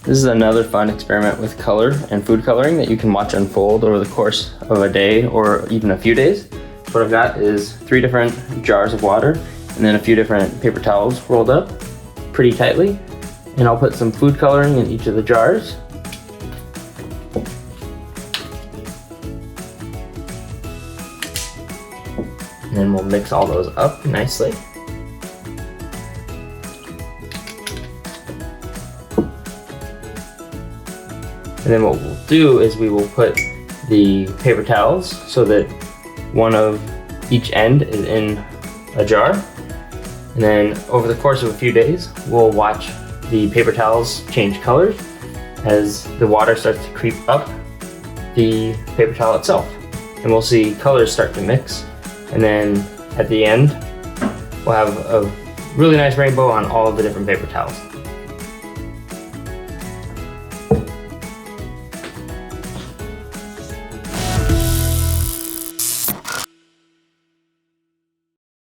This is another fun experiment with color and food coloring that you can watch unfold over the course of a day or even a few days. What I've got is 3 different jars of water and then a few different paper towels rolled up pretty tightly. And I'll put some food coloring in each of the jars. And then we'll mix all those up nicely. And then what we'll do is we will put the paper towels so that one of each end is in a jar. And then over the course of a few days, we'll watch the paper towels change colors as the water starts to creep up the paper towel itself. And we'll see colors start to mix. And then at the end, we'll have a really nice rainbow on all of the different paper towels.